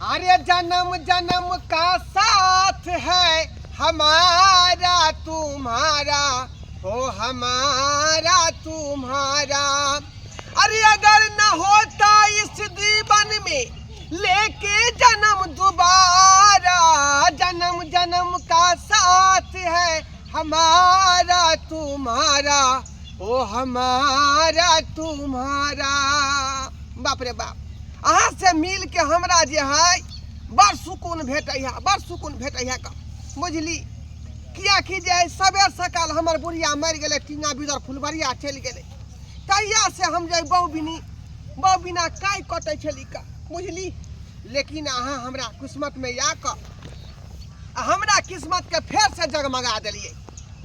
अरे जन्म जन्म का साथ है हमारा तुम्हारा, हो हमारा तुम्हारा। अरे अगर न होता इस जीवन में लेके जन्म दोबारा, जन्म जन्म का साथ है हमारा तुम्हारा, ओ हमारा तुम्हारा। बाप रे बाप, अहाँ से मिल के हमरा जे है बड़ सुकून भेटै है, बड़ सुकून भेटै है। बुझली किया कि जे सबेर सकाल हमर बुढ़िया मरि गेलै, टीना बिदर फुलबरिया चलि गेलै, तहिया से हम जे बहु बिना काई कटै छली का, बुझली। लेकिन अहाँ हमरा किस्मत में आके हमरा किस्मत के फेर से जगमगा देलिए,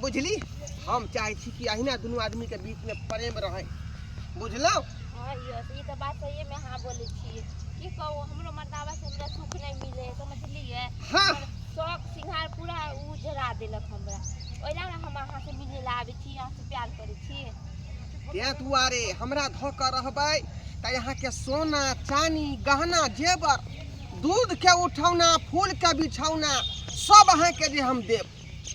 बुझली। हम चाहे छी कि अहिना दुनू आदमी के बीच में प्रेम रहे, बुझलौ। ई तो बात सही में हाँ बोले छी। की कहू, हमरो मर्दावा से हमरा सुख नहीं मिले, समझलिए। हाँ, शौक सिंगार पूरा उजरा देलक हमरा। ओइला हम अहाँ से मिले ला आबै छी, अहाँ से प्यार करै छी। ते दुआरे हमरा धोक रहबै त यहाँ के सोना चानी गहना जेवर, दूध के उठौना, फूल के बिछौना सब अहाँ के जे हम देब,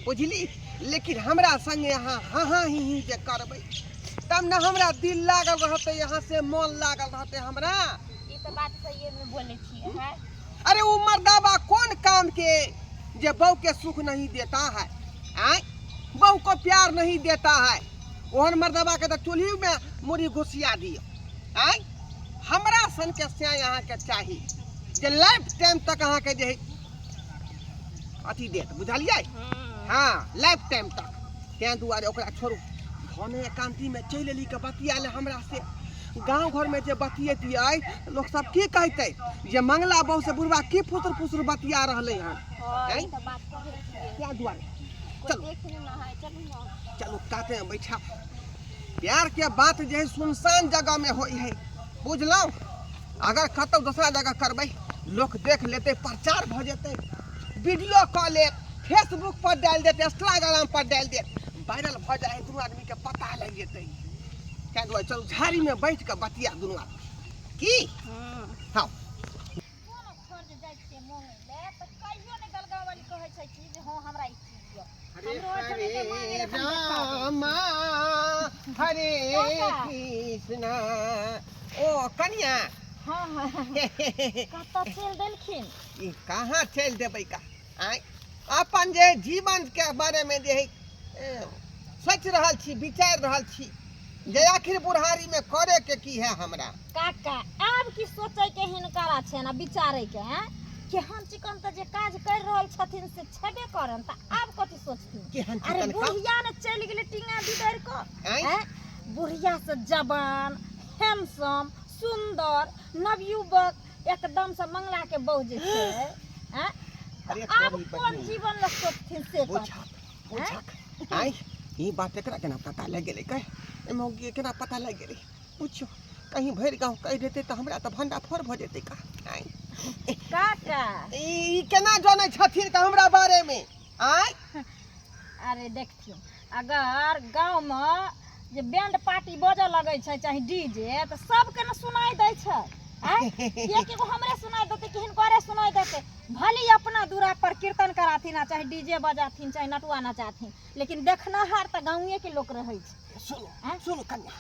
बुझली। लेकिन हमरा संगे अहाँ हाँ हाँ ही जे करबै तब न हमरा दिल लागल रहते, यहाँ से मन लागल रहते हमरा। ये तो बात सही में बोले छी है। अरे वो मर्दावा कौन काम के जे बहू के सुख नहीं देता है, आय बहू को प्यार नहीं देता है, ओहन मर्दावा के तो चूल्ही में मुड़ी घुसिया दियो। आय हमरा सन के से यहाँ के चाहिए जे लाइफ टाइम तक अहाँ के जे अथी देत, बुझलिए। हाँ, लाइफ टाइम तक। ते दुआरे ओकरा छोड़ू, भने एकांती में चल एली के बतियाले हमरा से। गांव घर में जे बतियेतियै लोग सब की कहते जे मंगला बहू से बुढ़वा की फुसुर फुसुर बतिया रहले हन। ई तो बात कहै छी। क्या दुआरे चलो देख ना है, चलो ना, चलो काते में बैठा। प्यार के बात जे सुनसान जगह में होई है, बुझलौ। अगर कतौ दूसरा जगह करबै लोग देख लेते, प्रचार भ जेते, वीडियो कॉल फेसबुक पर डाल देते, इंस्टाग्राम पर डाल देते, वायरल भ जाए, दुनू आदमी के पता लग जेते। क्या दुआरे चलो झाड़ी में बैठ के बतिया दुनू आदमी की। हाँ कोनो खर्च जाय छै मोंगे ले त कहियो ने गलगांव वाली कहै छै कि जे हां हमरा ई चीज दियो। हरे रामा हरे कृष्णा। ओ कन्या, हां हां कत चल देलखिन? ई कहाँ चल देबै का। आय अपन जे जीवन के बारे में जे सोच रहल छी, विचार रहल छी जे आखिर बुढ़ारी में करे के की है हमरा। काका आब की सोचे के हिनकरा छै ना विचारे के हैं कि हम चिकन त जे काज कर रहल छथिन से छेबे करन, त आब कथि सोचथिन। केहन अरे चिकन का बुढ़िया ने चल गेले टीना बिदर को, आय हैं बुढ़िया से जवान, हैंडसम, सुंदर, नवयुवक, एकदम से मंगला के बहू जे छै, हैं अरे आब तोरी कौन बहिनी जीवन ल सोचथिन से बुझक। आय ई बात एकरा केना पता लग गेलै, कह मौगी केना पता लग गेलै, पूछो। कहीं भर गांव कह देते तो हमरा तो भंडा फोड़ भ जेते का। आय काका ई केना जानै छथिन का हमरा बारे में। आय अरे देखियो, अगर गांव में जे बैंड पार्टी बजे लगे छै चाहे डीजे तो सबके न सुनाई दै छै। एक एगो हमरे सुनाई देते कि हिनकरे सुनाई देते। भले अपना दूरा पर कीर्तन कराथिन आ चाहे डीजे बजाथिन चाहे नटुआ नचाथिन, लेकिन देखनहार त गांवे के लोग रहे छै। सुनो सुनो कन्या,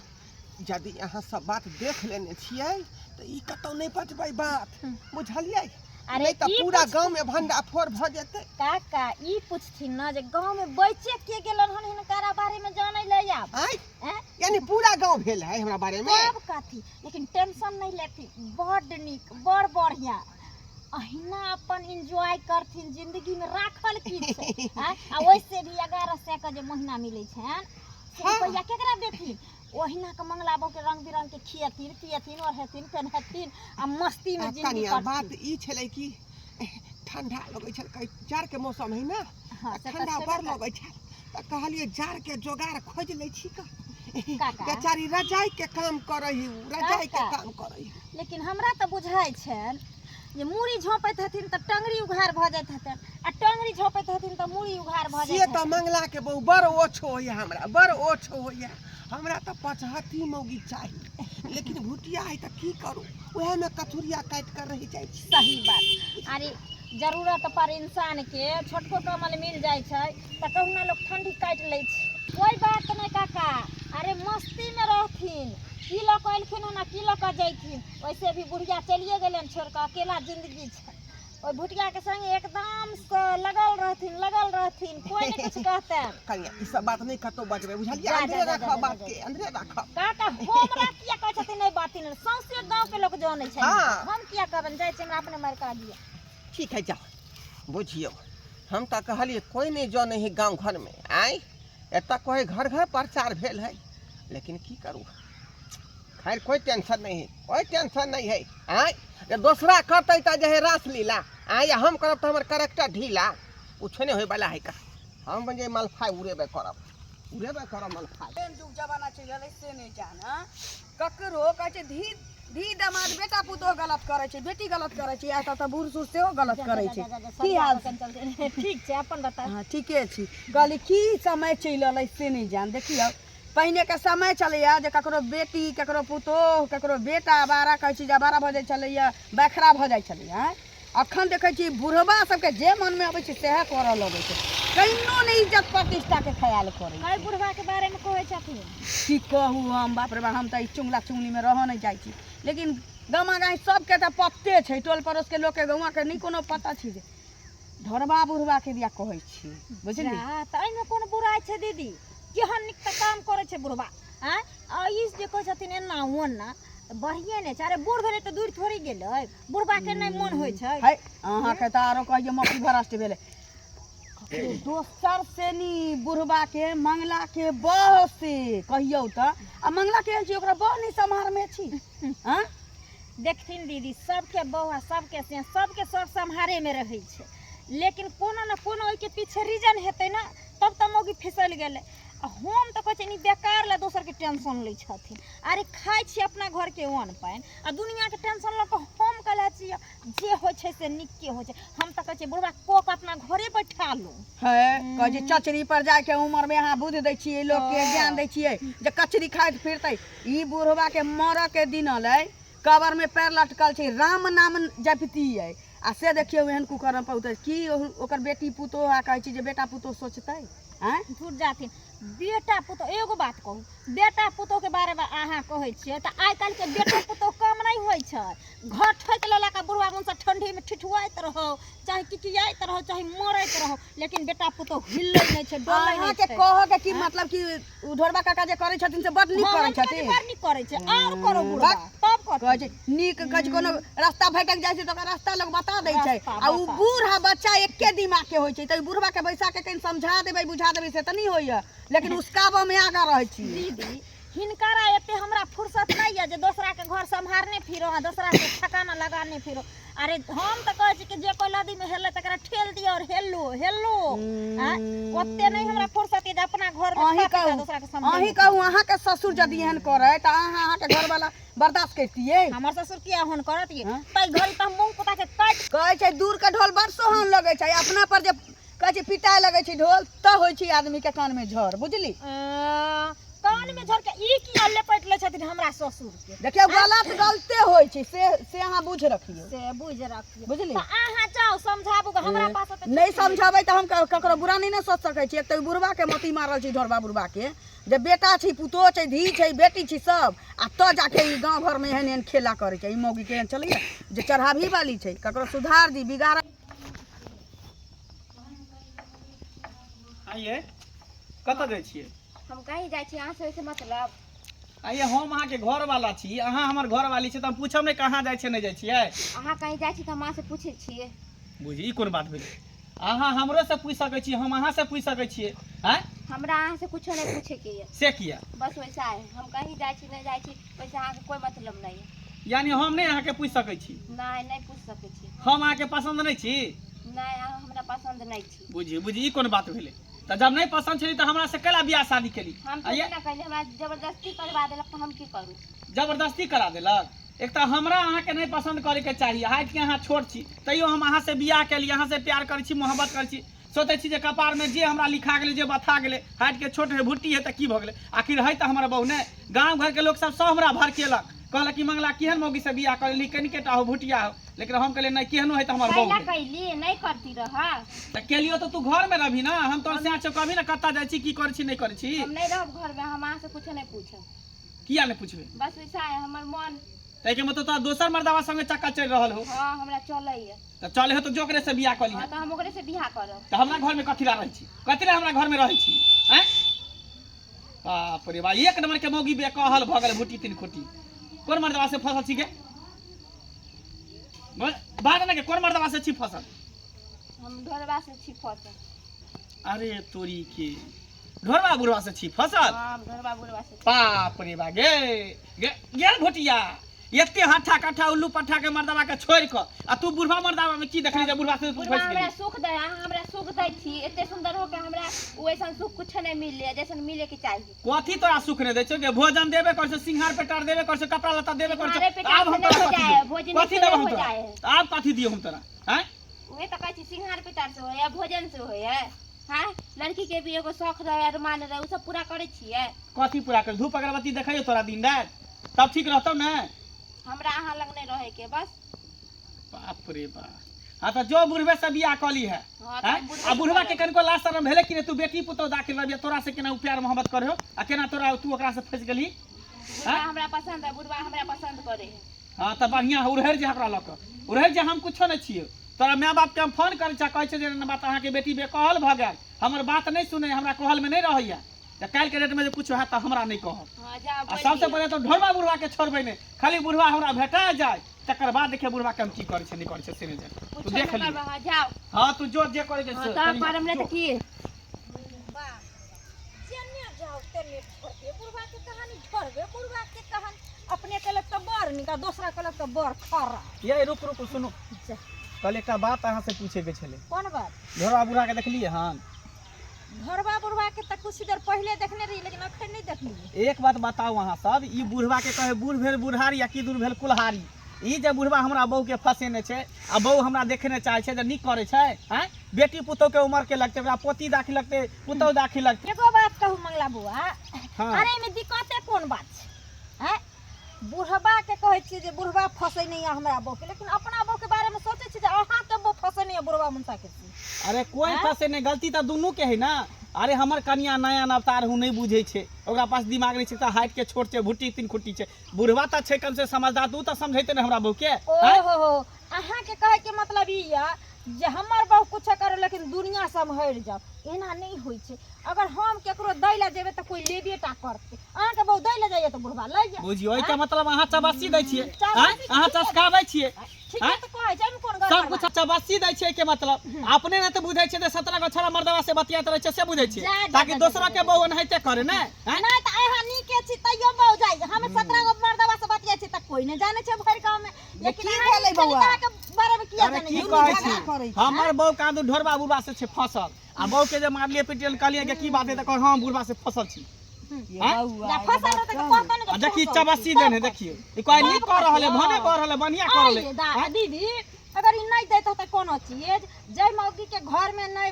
यदि अहाँ सब बात देख लेने छियै तो ई कतौ नहीं बचबै बात, बुझलियै। अरे तो पूरा गांव में भंडा फोड़ भ जेते। काका ई पूछथिन ना जे गांव में बैचे के गेलन हन हिनकरा बारे में जानै ले आब। आय यानी पूरा गांव भेल है हमरा बारे में। सब कथी, लेकिन टेंशन नहीं लेती, बड़ निक बड़ बढ़िया अहिना अपन एंजॉय करथिन जिंदगी में। राखल की छै आ वैसे भी 1100 का जे महीना मिलै छैन से रुपया केकरा देथिन। ओहिना के मंगला बहू के रंग बिरंग के खियथिन पियथिन ओढ़थिन पहनथिन आ मस्ती में जिंदगी कन्या बात ई छलै कि ठंडा लगै छै, जाड़ के मौसम है ना, ठंडा बड़ लगै छै त कहलिए जाड़ के जोगाड़ खोज लै छी का। बेचारी रजाई के काम करही, रजाई के काम करही। लेकिन हमरा त बुझाई छै जे मूड़ी झोंपैत हथिन त टंगरी उघार भ जाइत हथिन आ टंगरी झोंपैत हथिन त मूड़ी उघार भ से जाइत तो मंगला के बहु बड़ ओछो होइया हमरा, बड़ ओछो होइया हमरा। तो पचहत्ती मौगी चाहिए, लेकिन भुटिया है तो की करूँ, वह में कचुरिया काट कर रह जाए। सही बात। अरे जरूरत पर इंसान के छोटको कमल मिल जाए छै त कहुना लोग ठंडी काट लै छै। कोई बात नहीं काका, अरे मस्ती में रहथिन, की ल क एलखिन ना की ल क जैथिन। वैसे भी बुढ़िया चलिए गेलन छोड़ के, अकेला जिंदगी छै। ओइ भुटिया के संग एकदम से लगल रहथिन, कोई नहीं कुछ कहते। कनिया ई सब बात नहीं कतो बजबे, बुझलिए? अंदरे रखो बात के, अंदरे रखो। काका हमरा किया कहै छथिन नहीं बातिन, सौंसे गांव के लोग जानै छै। हाँ। हम किया कहबन, जाय छै हमरा अपने मार का दिया। ठीक है जाओ, बुझियो हम तो कहलिए कोई नहीं जाने है गांव घर में, आई एत कोई घर घर प्रचार भेल है, लेकिन की करूँ, खैर कोई टेंशन नहीं है, कोई टेंशन नहीं है। आई जे दूसरा करते तो जे है रास लीला, आई हम करब तो हमार करेक्टर ढीला, कुछ नहीं होए वाला है का। हम बन जे मलफाई उड़ेबे करब मलफाई। जुग जमाना चलल से नहीं जाना, ककरो कहै छै धी दामाद बेटा पुतोह गलत करे छै, बेटी गलत करे छै, या त बूढ़ सूढ़ सेहो गलत करे छै। की हाल छै? ठीक छै, अपन बता। हाँ ठीके छी। कहली की समय चलल से नहीं जान। देखियो पहिने के समय चलैया जे ककरो बेटी ककरो पुतोह ककरो बेटा बारा कहै छी, बारा भ जाय छलैया, बखरा भ जाय छलैया। अखन देखै छी बुढ़बा सबके जे मन में अबै छै सेहे करऽ लगै छै, कहिनो नहीं इज्जत प्रतिष्ठा के ख्याल करे। अरे बुढ़वा के बारे में कहै छथिन की कहू हम, बाप रे बाप, हम त चुंगला चुंगली में रह नहीं जाइ छी, लेकिन गमा गाय सबके त पत्ते छै, टोल पड़ोस के लोग के गौवा के नहीं कोनो पता छै जे ढोरबा बुढ़वा के दिया कहै छी, बुझली? त एमे कोन बुराई छै दीदी, केहन निक त काम करे छै बुढ़वा। आ ई जे कहै छथिन एना ओना बढ़िए ने छै। अरे बूढ़ भेलै त दूर थोड़ी गेलै, बुढ़वा के नहीं मन होइ छै। है अहाँ के त आरो कहियो मक्खी भरष्ट भेलै। दोसर से नी बुढ़बा के मंगला के बह से कहियो त, आ मंगला के छी ओकरा बह नहीं सम्हार में छी। हां देखथिन दीदी, सबके बौआ सबके से सबके सब सम्हारे में रहै छै, लेकिन कोनो न कोनो ओइ के पीछे रीजन हेतै ना, तब त मौगी फिसल गेलै। हम तो कहै छी बेकार ला दोसर के टेंशन लै छथिन। अरे खाइ छी अपना घर के अन्न पानि, आ दुनिया के टेंशन ल के हम कहले छी जे होइ छै से नीक के होइ छै। हम तो कहै छी बुढ़वा कोक अपना घरे बैठा लो। है कहै छी चचरी पर जाय के उम्र में अहाँ बुझ दै छियै, लोग के ज्ञान दै छियै जे कचरी खाइत फिरतै। ई बुढ़वा के मर के दिन अलै, कबर में पैर लटकल छै, राम नाम जपतियै, आ से देखियो एहन कुकर्म पौतै की ओकर बेटी पुतोह आ कहै छी जे बेटा पुतोह सोचतै। झूठ जाथिन बेटा पुतोह। एगो बात कहू, बेटा पुतोह के बारे में अहाँ कहै छियै त आइ काल्हि के बेटा पुतोह कम नहीं होइ छै। घर ठोक लेला का बुढ़वा मुंह ठंडी में ठिठुआइत रहो, चाहे किकियाइत रहो, चाहे मरैत रहो, लेकिन बेटा पुतोह हिलै नहीं छै, डोलै नहीं छै। के कह के की मतलब कि ढोरबा काका जे करै छथिन से बड नीक करै छथिन, बड़ नीक करै छै। और करो बुढ़वा तब कहै छै नीक। कहै छै कोनो रास्ता भटक जाइ छै त ओकर रास्ता लोग बता दै छै, आ उ बूढ़ा बच्चा एके दिमाग के होइ छै, त बुढ़वा के बैसा के कहीं समझा देबै बुझा देबै से त नहीं होइया, लेकिन उसकाबो में आगा रहै छी। दीदी हिनकरा एते हमरा फुर्सत नहीं है जे दोसरा के घर संभारने फिरो, दोसरा के ठिकाना लगाने फिरो। अरे हम तो कहै छी कि जे कोई नदी में हेलै तकरा ठेल दियो और हेलो ओते नहीं हमरा फुर्सत है जे अपना घर में दोसरा के संभार। अही कहू अहाँ के ससुर जदी एहन करे त अहाँ के घर वाला बर्दाश्त करतियै? हमर ससुर किया होन करतियै? तै घड़ी त मुंह पुता के काट कहै छै दूर के ढोल बड़ सोहान लगै छै, अपना पर जे कहै छै पिटाय लगै छै ढोल त होइ छै आदमी के कान में झर, बुझली? कान में झर के ई किया लेपट ले छथिन हमरा ससुर के? देखियो गलते होइ छै, से अहाँ बुझ रखियो, से बुझ रखियो, बुझली? त अहाँ जाओ समझाबू, हमरा पास त नहीं समझाबै त हम ककरो बुरा नहीं ना सोच सकै छी। एक त बुढ़वा के मती मारल छी ढोरबा बुढ़वा के, जे बेटा छी पुतोह छै धी छै बेटी छी सब, आ त जाके ई गांव घर में एहन एहन खेला करे छै। ई मौगी के एहन चलैया जे चढ़ाभी वाली छै, ककरो सुधार दी बिगाड़। आइए कतऽ जाइ छियै? हम कहीं जाइ छी, अहाँ से मतलब? आइए हम अहाँके घर वाला छी, अहाँ हमर घर वाली छी, त हम पूछब नहीं कहाँ जाइ छियै नहीं जाइ छियै? अहाँ कहीं जाइ छी त हम अहाँ से पूछे छियै। बुझी ई कोन बात भेलै? अहाँ हमरो से पूछ सकै छी, हम अहाँ से पूछ सकै छियै। हैं हमरा अहाँ से कुछो नहीं पूछे के है, से किया? बस वैसा है। हम कहीं जाइ छी नहीं जाइ छी, वैसे अहाँ के कोई मतलब नहीं है। यानी हम नहीं अहाँके पूछ सकै छी? नहीं नहीं पूछ सके छी। हम अहाँके पसंद नहीं छी? नहीं अहाँ हमरा पसंद नहीं छी। बुझी ई कोन बात भेलै? त जब नहीं पसंद छली त हमरा से केला बियाह शादी केली? हम तो ना कहले, हमरा जबरदस्ती करवा देलक त हम की करू? जबरदस्ती करा देलक? एक तो हमरा अहाँ के नहीं पसंद करे के चाहिए, हाइट के अहाँ छोट छी, तैयो हम अहाँ से बियाह के लिए, अहाँ से प्यार करे छी, मोहब्बत करे छी, सोचे छी जे कपार में जे हमरा लिखा गेले, जे बता गेले, हाइट के छोट है, भुट्टी है त की भ गेले, आखिर है त हमर बहू ने। गांव घर के लोग सब हमरा भर केलक, कहलक कि मंगला केहन मौगी से बियाह करली, कनिकेटा हो, भुटिया हो, लेकिन हम कहले नहीं, केहनो है त हमर बहू कैला है। कैली नहीं करती रहा। त केलियो त तू घर में रहबी ना, हम तोर से कभी ना कत्ता जाय छी, की करे छी नहीं करे छी। हम नहीं रहब घर में, हम अहाँ से कुछ नहीं पूछब, किया नहीं पूछबे? बस वैसा है हमर मन। तै के मतलब तो दोसर मर्दावा संगे चक्का चल रहल हो, हाँ हमरा चले है, त चले हो तो जोकरे से बियाह कर लिया। तो हम ओकरे से बियाह करब। तो हमरा घर में कथी ला रही छी, कथी ला हमरा घर में रही छी हैं? बाप रे बा, एक नंबर के मौगी बे कहल भ गेल, भुटी तीन खोटी। कोन मर्दवा से फसल छी के? बात ना के कोन मर्दवा से छी फसल? हम ढोरबा से छी फसल। अरे तोरी के ढोरवा बुढ़वा से छी फसल? हाँ हम ढोरबा बुढ़वा से छी। बाप रे बा गे गेल भुटिया, एते हट्ठा कट्ठा उल्लू पट्ठा के मर्दवा के छोड़ के आ तू बुढ़वा मर्दवा में की देखली जे बुढ़वा से तू बुढ़वा फंस हमरा गेली? सुख दे, अहाँ हमरा सुख दै छी, एते सुंदर हो के हमरा वैसन सुख कुछ नहीं मिले जैसन मिले के चाहिए। कथी तोरा सुख नहीं दै छौ के? भोजन देबे कर छौ, सिंगार पेटार देबे कर छौ, कपड़ा लत्ता देबे कर छौ, सिंगारे पेटार आब हम से नहीं तोरा हो कथी जाए, देब? भोजन कथी से देब नहीं हम हो तोरा? जाए। आब कथी दियो हम तोरा हैं? उहे तो कहै छी सिंगार पेटार से होय, भोजन से होय है। हाँ लड़की के भी एगो शौक रहे, अरमान रहे, उ सब पूरा करे छियै। कथी पूरा कर? धूप अगरबत्ती देखैयो तोरा दिन रात, तब ठीक रहतौ ने। हमरा अहाँ लग नहीं रहे के बस। बाप रे बा, हाँ तो जो बुढ़वे से बियाह कली है हाँ, तो हैं? हम बुढ़वे आ बुढ़वा से के कनको लाज शरम भेले कि रे तू बेटी पुतौ दाखिल रहबिया, तोरा से केना उ प्यार मोहब्बत करे हो, आ केना तोरा तू ओकरा से फंस गेली? बुढ़वा हमरा पसंद है, बुढ़वा हमरा पसंद करे है। हाँ तो बढ़िया उड़हर जे हमरा लक उड़हर जे हम कुछो नहीं छियै, तोरा माय बाप के हम फोन करे छ, कहै छै जे बात अहाँ के बेटी बेकहल भ गेल, हमर बात नहीं सुने, हमरा कहल में नहीं रहैया, त काल के डेट में जे कुछ है त हमरा नहीं कहब। हाँ जा आ सबसे पहले तो ढोरबा बुढ़वा के छोड़बै नहीं, खाली बुढ़वा हमरा भेटा जाए, तकर बाद देखिए बुढ़वा के हम की करे छै नहीं करे छै से नहीं जाए, तू देख ली। हाँ जाओ। हाँ तू जो जे करे छै हाँ से तो करम नहीं तो की। अपने कलक तो बड़ निका, दूसरा कलक तो बड़ खरा। ये रुक रुक सुनो, कल एक बात अहाँ से पूछे के छले। कौन बात? ढोरबा बुढ़वा के देखलिए हम? घरबा बुढ़वा के तक कुछ देर पहले देखने रही, लेकिन अखन नहीं देखली। एक बात बताओ अहाँ सब, ई बुढ़वा के कहे बूढ़ भेल बुढ़ारी या की दूर भेल कुल्हारी, ई जे बुढ़वा हमरा बहू के फसेने छै, आ बहू हमरा देखने चाहे छै जे नीक करे छै हैं? बेटी पुतौ के उम्र के लगते, ओकरा पोती दाखिल लगते, पुतौ दाखिल लगते। एगो बात कहू मंगला बुआ, हाँ। अरे में दिक्कते कौन बात छै हैं? बुढ़वा के कहै छियै जे बुढ़वा फसे नहीं है हमरा बहू के, लेकिन अपना बहू के बारे में सोचे छी जे अहाँ के बहू फसे नहीं है बुढ़वा मनसा के छी। अरे कोई हाँ? फसे नहीं, गलती तो दुनू के है ना। अरे हमर कनिया नया अवतार हूँ, नहीं बुझे छै, ओकरा पास दिमाग नहीं छै, त हाइट के छोट छै, भुट्टी तीन खुट्टी छै, बुढ़वा त छै कम से समझदार, तू त समझैते ने हमरा बहू के। ओ हो अहाँ के कहे के मतलब ई या जे हमर बहू कुछ करे लेकिन दुनिया सम्हर जाओ, एना नहीं होई छै। अगर हम केकरो दै ला जेबे त कोई लेबेटा करते, अहाँ के बहू दै ला जाइए त बुढ़वा लै जा। बुझियो एके मतलब अहाँ चबासी दै छियै, चबासी अहाँ चसकाबै छियै, ठीक है, तो कहे छै कोन गलत सब कुछ चबासी दै छियै के मतलब अपने न त बुझै छै जे 17 गो छोरा मर्दवा से बतियात रहै छै से बुझै छै, जा, जा, ताकि जा, दोसरा जा, के बहू एनाहिते करे ने हैं? नहीं तो अहाँ नीके छी तैयो बहू जाई, हमें 17 गो मर्दवा से बतिया छी त कोई नहीं जाने छै भर गांव में, लेकिन की अहाँ भेलै बौआ? के बारे में किया अरे जाने की छै? कहै झगड़ा करै छी, छै। हमर बहू कादू ढोरबा बुढ़वा से छै फसल, आ बहू के जे मारलिए पिटियल कहलिए कि की बात है त कह हां बुढ़वा से फसल छी। जा फसल रहते तो कहता नहीं आ देखी चबासी देने देखिए, ई कोई नीक कर रहल है, भने कर रहल है, बढ़िया कर रहल आइए दा है। दीदी, अगर ई नहीं देत त कोनो चीज जय मौगी के घर में नहीं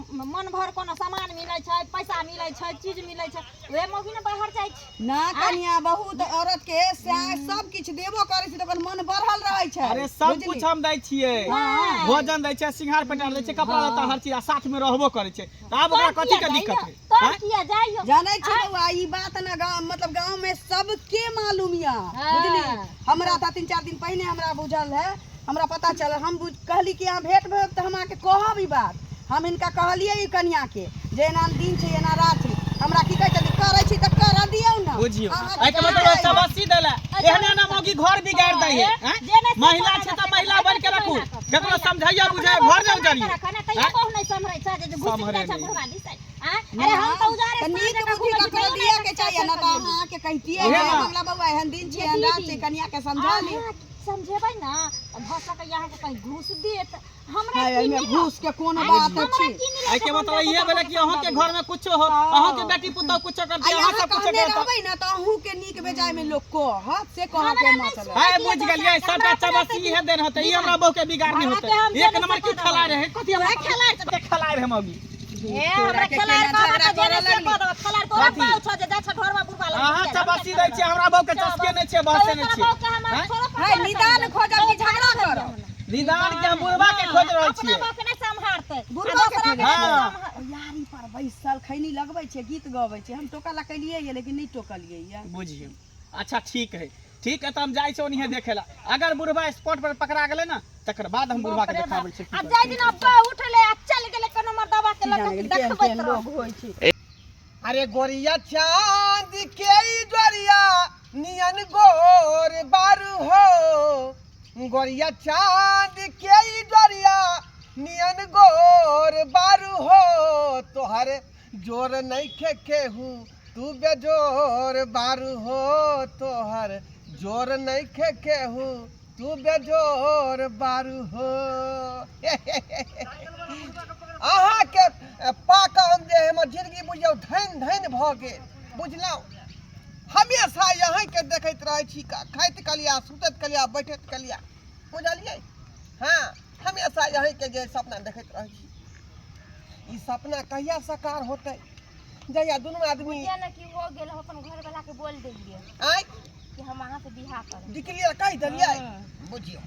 मन भर कोनो सामान मिलै छै, पैसा मिलै छै, चीज मिलै छै, वे मौगी ने बाहर जाइ छै। ना कनिया बहुत औरत के सब किछ देबो करे छै, तो ओकर मन बढ़ल रहे छै। अरे सब कुछ हम दै छियै, भोजन दै छै, सिंगार पेटार दै छै, कपड़ा लत्ता हर चीज, आ साथ में रहबो करे छै, त आब ओकरा कथी के दिक्कत है? तो किया जाइयो? जानै छी बउआ, ई बात ना गांव मतलब गांव में सबके मालूम या, हाँ। बुझली? हमरा त 3-4 दिन पहले हमरा बुझल है, हमरा पता चलल, हम कहली कि यहाँ भेंट भेब त हम आके कहब ई बात। हम इनका कहलिए ई कन्या के जे एना दिन छै एना रात छै, हमरा की कहै छै करै छी त कर दियौ ना। बुझियो अहाँ एके मतलब चबासी देला, एहने ना मौगी घर बिगाड़ दै है हैं? महिला छै त महिला बन के रखू, केकरो समझैया बुझाय घर जाउ जरियो। तैयो कहू नहीं समरै छै जे घुस सम्हरे जाइ छै नहीं। बुढ़वा दिस। अरे हम त उजारे त नीक बुद्धि ककरो दिए के चाहिए ना, त अहाँ के कहितिए ओहे है ना। मंगला बउआ एहन दिन छै एहन रात छै, कन्या के समझा ली। समझेबै ना भ सके यहाँ के कहीं घूस देत हमरा हाय की एमे मिलत? घूस के कोन आय, बात हमरा अछि की मिलत? आई के हम मतलब ये देखो भेले तो कि अहाँ के घर में कुछ हो अहाँ के बेटी पुतौ कुछ आ करते अहाँ यहाँ सब कुछ कहने करते रहबै ना त अहू के नीक बेजाय में लोग कहत से कह के हमरा मतलब नहीं हाय बुझ गेलियै सबटा चबसी इहे देन होते ई हमरा बहू के बिगाड़ नहीं भाड़ा के हम होते एक देने नंबर की से खिला रहे कथि हमरा खिला रहे खिला रहे हम अभी ए हमरा खेलाड़ का देने से कह दो खेलाड़ तोरा कथी? पाउ छ जे जा छ ढोरमा बुरबा लग अहाँ चबसी दै छियै हमरा बहू के चस्के नहीं छै बहसे नहीं छै हाय निदान खोजब कि झगड़ा करब निदान के हम बुढ़वा के खोज रहल अपना छियै बाप के नहीं संभारते बुढ़वा के के हाँ। यारी पर बैसल खैनी लगबै छै गीत गबै छै हम टोकला कलियै ये लेकिन नहीं टोकलियै ये बुझियो अच्छा ठीक है तो हम जाइ छै ओनिहे देखेला अगर बुढ़वा स्पॉट पर पकड़ा गेले ना तकर बाद हम बुढ़वा के देखाबै छै आ जाय दिन अब्बा उठले आ चल गेले कोनो मर दबा के लग देखबै तो लोग होइ छै अरे गोरिया चांद के ई जोरिया नियन गोर बारू हो गोरिया चांद के ई जोरिया नियन गोर बारू हो तोहर जोर नहीं खे केहू तू बेजोर बारू हो तोहर जोर नहीं खे केहू तू बेजोर बारू हो अहाँ के पाका हम जे हमर जिंदगी बुझियौ धन धन भ गेल बुझलहुँ हमेशा यहाँ के देखैत रहै छी खाइत कलिया सुतैत कलिया बैठैत कलिया बुझलियै हाँ हमेशा यहाँ के जे सपना देखैत रहै छी ई सपना कहिया साकार होतै जहिया दुनू आदमी बुझिया ना कि हो गेल हम अपन घर वाला के बोल देलिए आइ कि हम अहाँ से बियाह करब डिक्लेयर कहि देलियै बुझियौ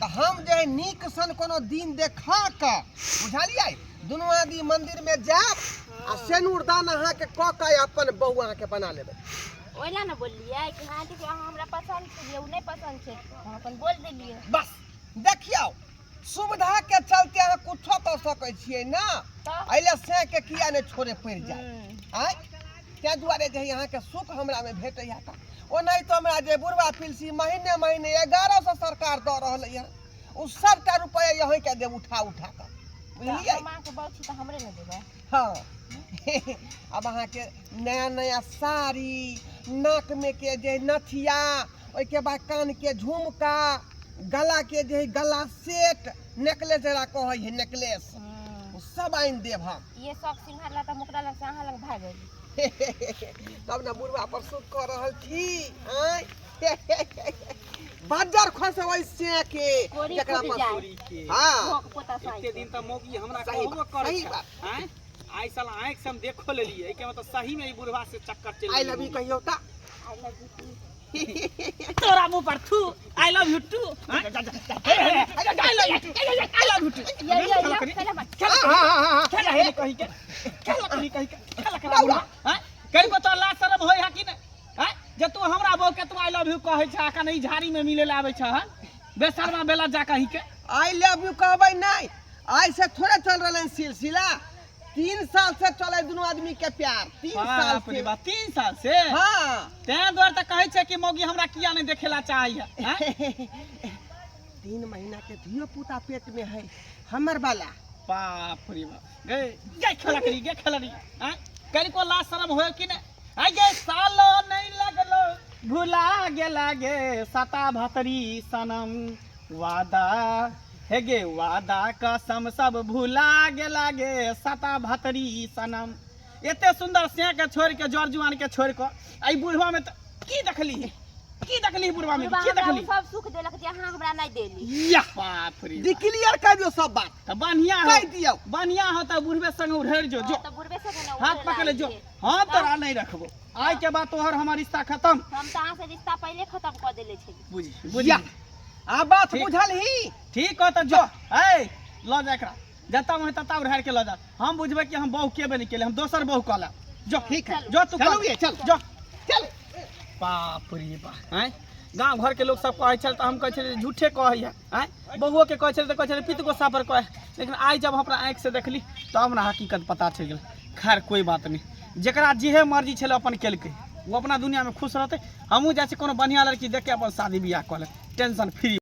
तऽ हम जे है नीक सन कोनो दिन देखा कऽ बुझलियै दुनू आदमी मंदिर में जायब आ सेनुर दान अहाँ के कऽ के अपन बहू अहाँ के बना लेबै ओइला ना बोललिए कि हाँ ठीक है अहाँ हमरा पसंद छै उ नहीं पसंद छै हम अपन बोल देलिए बस देखियौ सुविधा के चलते अहाँ कुछो कऽ सकै छियै ना अइले से के किया ने छोड़े पड़ि जाय आइ ताहि दुआरे जे यहाँ के सुख हमरा में भेटैया तऽ ओनाहि तो हमरा जे बुढ़वा पिलसी महीने महीने 1100 सरकार दऽ रहल है उ सबटा रुपया यहाँ के देब उठा उठा कऽ बुझलियै मां के बहुत छी त हमरे न देबै हाँ अब अहाँ के नया नया साड़ी नाक में के जे नथिया ओइ के बाद कान के झुमका गला के जे गला सेट नेकलेस जरा कहै है नेकलेस उ सब आइन देब हम ये सब सिंहार ला त मुकरा लग से अहाँ लग भाग गेली तब ना बुढ़वा पर सुख कर रहल छी बाजार खसबै से के कोरी जकरा फूट पर जाए। चोरी के हां भोक पोता साई एते दिन त मौगी हमरा सही कहबो बात, करे सही छै बात। हैं आई साल आंख से हम देखो लेलिए के मतलब सही में ई बुढ़वा से चक्कर चल आई लव यू कहियो ता आई लव यू तोरा मुंह पर थू I love you too I love you too ये चला मत हां खेला है कहि के खेला कहि के खेला करा हैं कहि को तो ला शर्म होय है कि नहीं हैं जे तू हमरा बहू के तू आई लव यू कहै छ आका नहीं झाड़ी में मिले ले आबै छ हैं बेशर्मा बेला जा कहि के आई लव यू कहबै नहीं आई से थोड़े चल रहलन सिलसिला 3 साल से चले दोनों आदमी के प्यार 3 साल बाप रे से बाप 3 साल से हां ते द्वार त कहै छै कि मौगी हमरा किया नहीं देखेला चाहिए हैं 3 महीना के धियो पुता पेट में है हमर वाला बाप रे बाप गे खेला करी हैं करी को ला शर्म होय कि नहीं आई गे सालो नहीं लगलो भुला गेला गे सता भतरी सनम वादा हे गे वादा कसम सब भुला गेला गे सता भतरी सनम एते सुंदर से के छोड़ के जर जुआन के छोड़ के आई बुढ़वा में की देखली बुढ़वा में की देखली सब सुख देलक जे अहाँ हमरा नहीं देली या बाप रे डिक्लेयर कर दियो सब बात त बढ़िया कह दियो बढ़िया हो त बुढ़वे संग उधर जो तो बुढ़बे से ना हाथ पकड़ ले जो हम तोरा नहीं रखबो आज के बाद तोहर हमार रिश्ता खत्म हम तो अहाँ से रिश्ता पहले खत्म कर देले छी बुझी या आ बात ठीक। बुझल ही ठीक हो तो जो ए लो जा एकरा जता में तता उधार के लो जा हम बुझबे कि हम बहू केबे नहीं केले हम दोसर बहू कहला जो ठीक है जो तू चलो कर। ये चल जो चल बाप रे बाप हैं गांव घर के लोग सब कहै छल त हम कहै छल झूठे कहै है हैं बहूओ के कहै छल त कहै छल पित को सापर कहै लेकिन आज जब अपना आंख से देखली तो हमरा हकीकत पता चल गेल खैर कोई बात नहीं जेकरा जेहे मर्जी छल अपन केलकै वो अपना दुनिया में खुश रहते हमहू जाइ छी कोनो बढ़िया लड़की देख के अपन शादी बियाह कऽ ले टेंशन फ्री